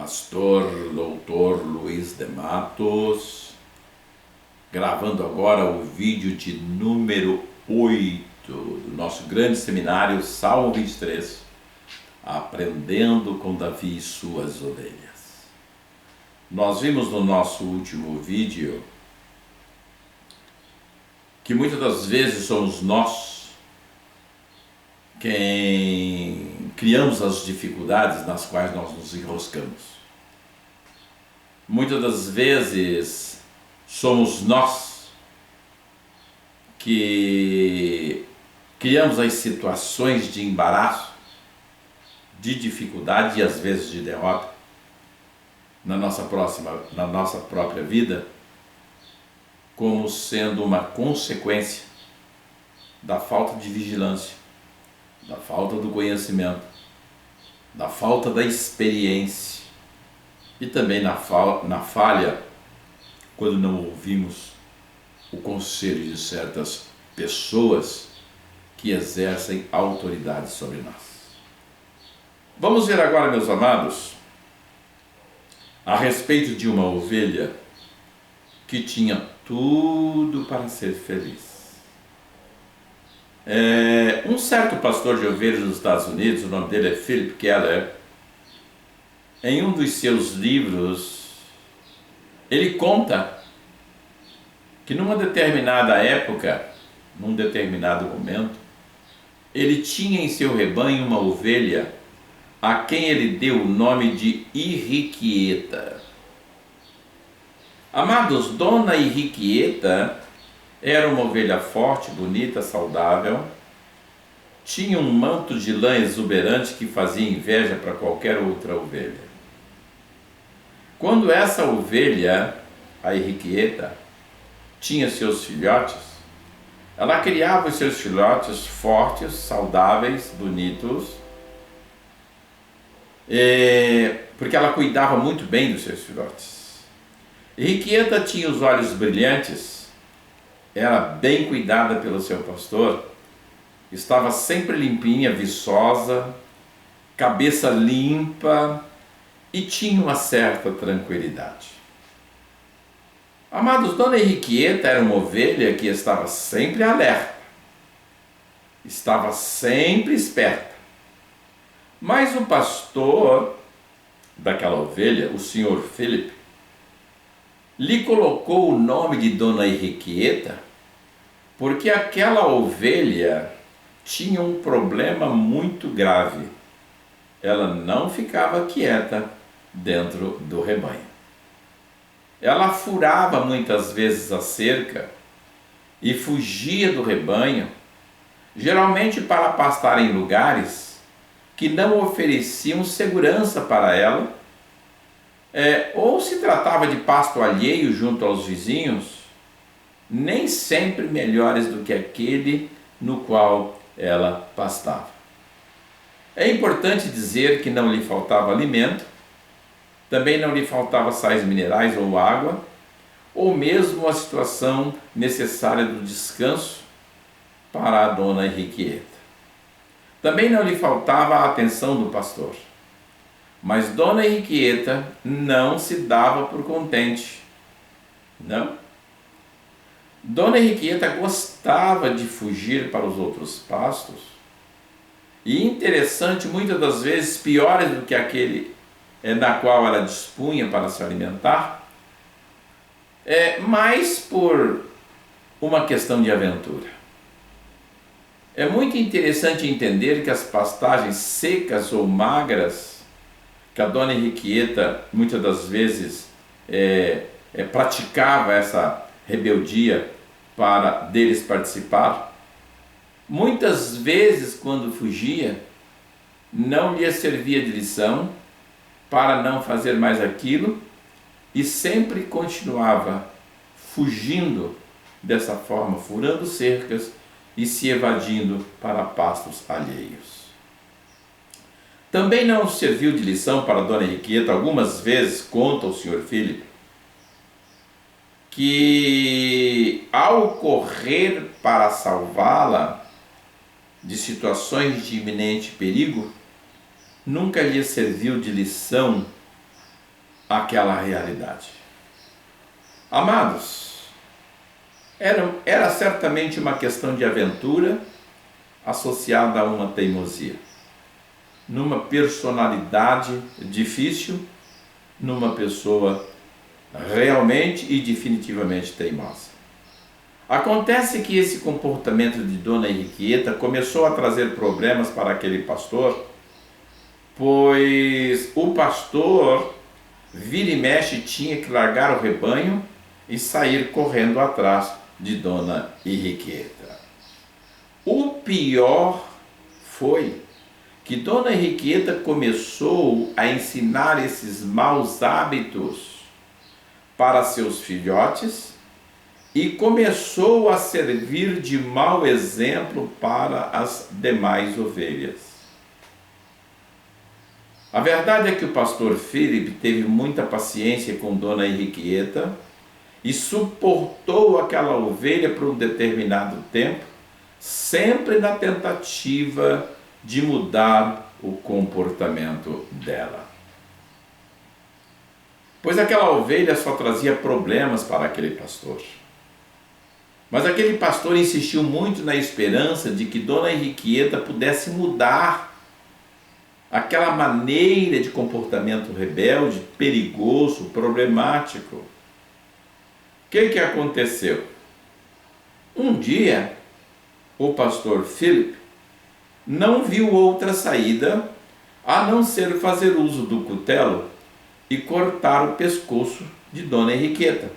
Pastor Doutor Luiz de Matos, gravando agora o vídeo de número 8 do nosso grande seminário Salmo 23, Aprendendo com Davi e suas ovelhas. Nós vimos no nosso último vídeo que muitas das vezes somos nós quem criamos as dificuldades nas quais nós nos enroscamos. Muitas das vezes somos nós que criamos as situações de embaraço, de dificuldade e às vezes de derrota na nossa própria vida, como sendo uma consequência da falta de vigilância, da falta do conhecimento, da falta da experiência e também na falha quando não ouvimos o conselho de certas pessoas que exercem autoridade sobre nós. Vamos ver agora, meus amados, a respeito de uma ovelha que tinha tudo para ser feliz. Um certo pastor de ovelhas nos Estados Unidos, o nome dele é Philip Keller, em um dos seus livros, ele conta que numa determinada época, num determinado momento, ele tinha em seu rebanho uma ovelha a quem ele deu o nome de Irriquieta. Amados, Dona Irriquieta era uma ovelha forte, bonita, saudável, tinha um manto de lã exuberante que fazia inveja para qualquer outra ovelha. Quando essa ovelha, a Irriquieta, tinha seus filhotes, ela criava os seus filhotes fortes, saudáveis, bonitos, porque ela cuidava muito bem dos seus filhotes. Irriquieta tinha os olhos brilhantes, era bem cuidada pelo seu pastor, estava sempre limpinha, viçosa, cabeça limpa e tinha uma certa tranquilidade. Amados, Dona Irriquieta era uma ovelha que estava sempre alerta, estava sempre esperta. Mas o pastor daquela ovelha, o senhor Philip, lhe colocou o nome de Dona Irriquieta porque aquela ovelha tinha um problema muito grave. Ela não ficava quieta dentro do rebanho. Ela furava muitas vezes a cerca e fugia do rebanho, geralmente para pastar em lugares que não ofereciam segurança para ela, ou se tratava de pasto alheio junto aos vizinhos, nem sempre melhores do que aquele no qual ela pastava. É importante dizer que não lhe faltava alimento, também não lhe faltava sais minerais ou água, ou mesmo a situação necessária do descanso para a Dona Irriquieta. Também não lhe faltava a atenção do pastor. Mas Dona Irriquieta não se dava por contente. Não. Dona Irriquieta gostava de fugir para os outros pastos. E interessante, muitas das vezes piores do que aquele na qual ela dispunha para se alimentar, mas por uma questão de aventura. É muito interessante entender que as pastagens secas ou magras, que a Dona Irriquieta muitas das vezes praticava essa rebeldia para deles participar, muitas vezes quando fugia, não lhe servia de lição para não fazer mais aquilo e sempre continuava fugindo dessa forma, furando cercas e se evadindo para pastos alheios. Também não serviu de lição para Dona Irriquieta, algumas vezes, conta o Sr. Philip, que ao correr para salvá-la de situações de iminente perigo, nunca lhe serviu de lição aquela realidade. Amados, era certamente uma questão de aventura associada a uma teimosia, numa personalidade difícil, numa pessoa realmente e definitivamente teimosa. Acontece que esse comportamento de Dona Henriqueta começou a trazer problemas para aquele pastor, pois o pastor, vira e mexe, tinha que largar o rebanho e sair correndo atrás de Dona Henriqueta. O pior foi que Dona Henriqueta começou a ensinar esses maus hábitos para seus filhotes e começou a servir de mau exemplo para as demais ovelhas. A verdade é que o pastor Philip teve muita paciência com Dona Henriqueta e suportou aquela ovelha por um determinado tempo, sempre na tentativa de mudar o comportamento dela. Pois aquela ovelha só trazia problemas para aquele pastor. Mas aquele pastor insistiu muito na esperança de que Dona Henriqueta pudesse mudar aquela maneira de comportamento rebelde, perigoso, problemático. O que aconteceu? Um dia, o pastor Philip não viu outra saída a não ser fazer uso do cutelo e cortar o pescoço de Dona Henriqueta.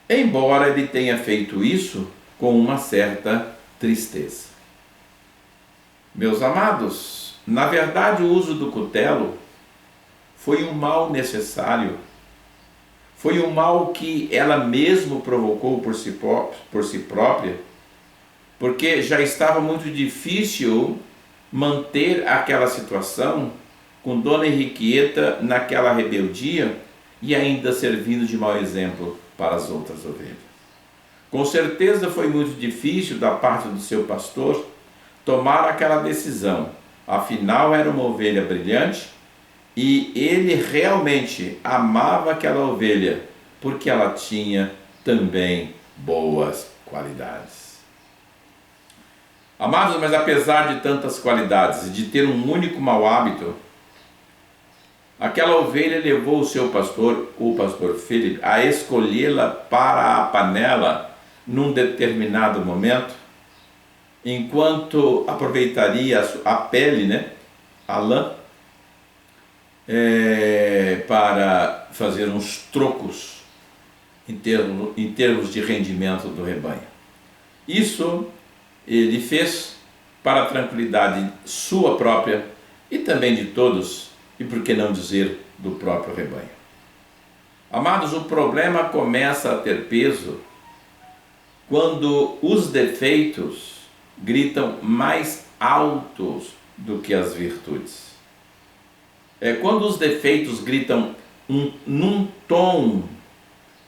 Embora ele tenha feito isso com uma certa tristeza. Meus amados, na verdade o uso do cutelo foi um mal necessário. Foi um mal que ela mesma provocou por si própria, porque já estava muito difícil manter aquela situação com Dona Henriqueta naquela rebeldia e ainda servindo de mau exemplo para as outras ovelhas. Com certeza foi muito difícil da parte do seu pastor tomar aquela decisão, afinal era uma ovelha brilhante e ele realmente amava aquela ovelha porque ela tinha também boas qualidades. Amados, mas apesar de tantas qualidades e de ter um único mau hábito, aquela ovelha levou o seu pastor, o pastor Philip, a escolhê-la para a panela num determinado momento, enquanto aproveitaria a pele, a lã, para fazer uns trocos em termos de rendimento do rebanho. Isso ele fez para a tranquilidade sua própria e também de todos, e por que não dizer do próprio rebanho. Amados, o problema começa a ter peso quando os defeitos gritam mais altos do que as virtudes. Quando os defeitos gritam num tom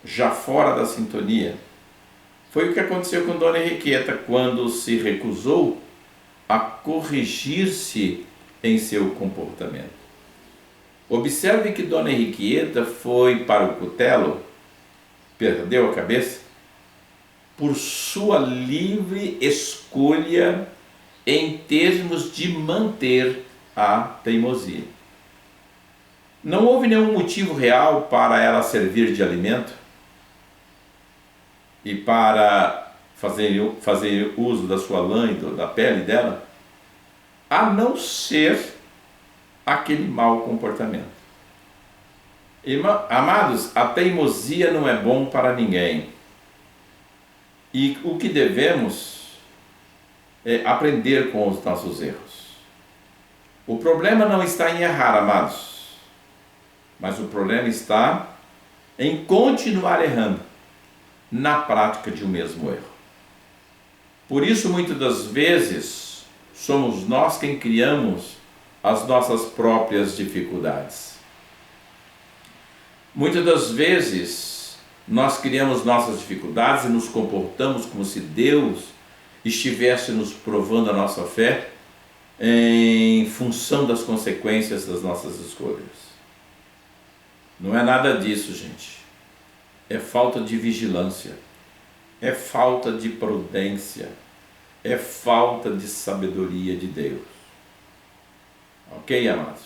já fora da sintonia. Foi o que aconteceu com Dona Henriqueta quando se recusou a corrigir-se em seu comportamento. Observe que Dona Henriqueta foi para o cutelo, perdeu a cabeça, por sua livre escolha em termos de manter a teimosia. Não houve nenhum motivo real para ela servir de alimento e para fazer uso da sua lã e da pele dela, a não ser aquele mau comportamento. Amados, a teimosia não é bom para ninguém. E o que devemos é aprender com os nossos erros. O problema não está em errar, amados, mas o problema está em continuar errando na prática de um mesmo erro. Por isso, muitas das vezes, somos nós quem criamos as nossas próprias dificuldades. Muitas das vezes, nós criamos nossas dificuldades e nos comportamos como se Deus estivesse nos provando a nossa fé em função das consequências das nossas escolhas. Não é nada disso, gente. É falta de vigilância, é falta de prudência, é falta de sabedoria de Deus. Ok, amados?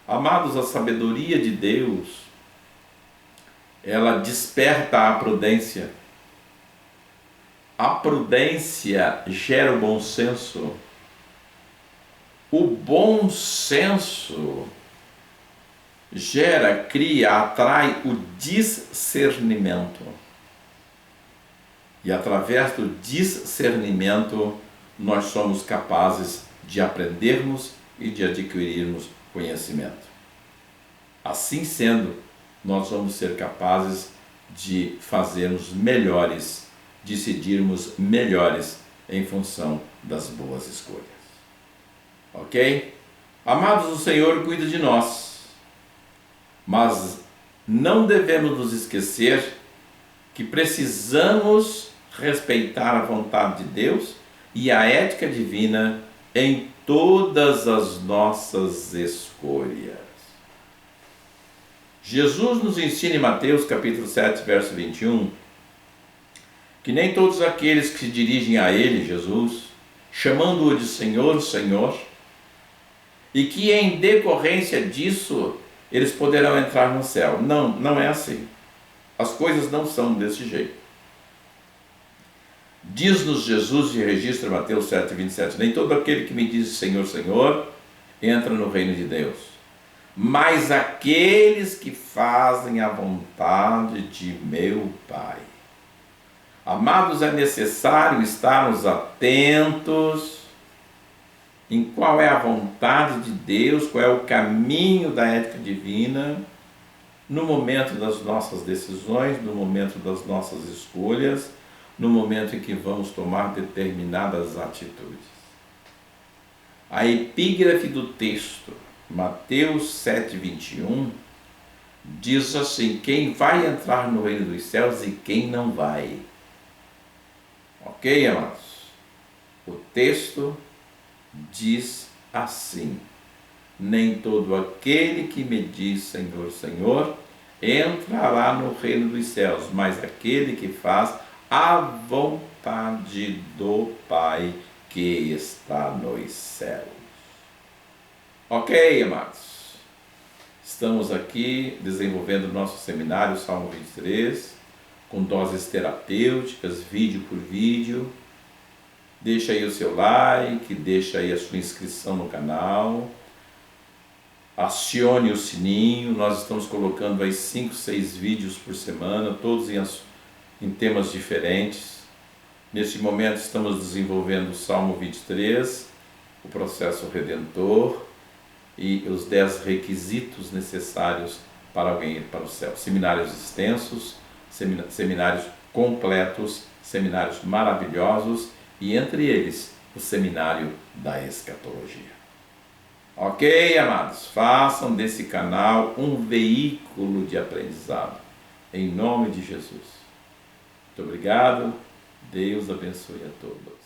Amados, a sabedoria de Deus, ela desperta a prudência. A prudência gera o bom senso. O bom senso gera, cria, atrai o discernimento. E através do discernimento, nós somos capazes de aprendermos e de adquirirmos conhecimento. Assim sendo, nós vamos ser capazes de fazermos melhores, decidirmos melhores em função das boas escolhas. Ok? Amados, o Senhor cuida de nós, mas não devemos nos esquecer que precisamos respeitar a vontade de Deus e a ética divina em todas as nossas escolhas. Jesus nos ensina em Mateus capítulo 7, verso 21, que nem todos aqueles que se dirigem a Ele, Jesus, chamando-o de Senhor, Senhor, e que em decorrência disso eles poderão entrar no céu. Não, não é assim. As coisas não são desse jeito. Diz-nos Jesus e registra Mateus 7, 27, nem todo aquele que me diz Senhor, Senhor, entra no reino de Deus, mas aqueles que fazem a vontade de meu Pai. Amados, é necessário estarmos atentos em qual é a vontade de Deus, qual é o caminho da ética divina, no momento das nossas decisões, no momento das nossas escolhas, no momento em que vamos tomar determinadas atitudes. A epígrafe do texto, Mateus 7, 21, diz assim: quem vai entrar no reino dos céus e quem não vai. Ok, amados? O texto diz assim: nem todo aquele que me diz Senhor, Senhor, entrará no reino dos céus, mas aquele que faz a vontade do Pai que está nos céus. Ok, amados? Estamos aqui desenvolvendo o nosso seminário Salmo 23, com doses terapêuticas, vídeo por vídeo. Deixa aí o seu like, deixa aí a sua inscrição no canal, acione o sininho. Nós estamos colocando aí 5, 6 vídeos por semana, todos em temas diferentes. Neste momento estamos desenvolvendo o Salmo 23, o processo redentor e os 10 requisitos necessários para alguém ir para o céu. Seminários extensos, seminários completos, seminários maravilhosos e entre eles o seminário da escatologia. Ok, amados? Façam desse canal um veículo de aprendizado. Em nome de Jesus. Muito obrigado. Deus abençoe a todos.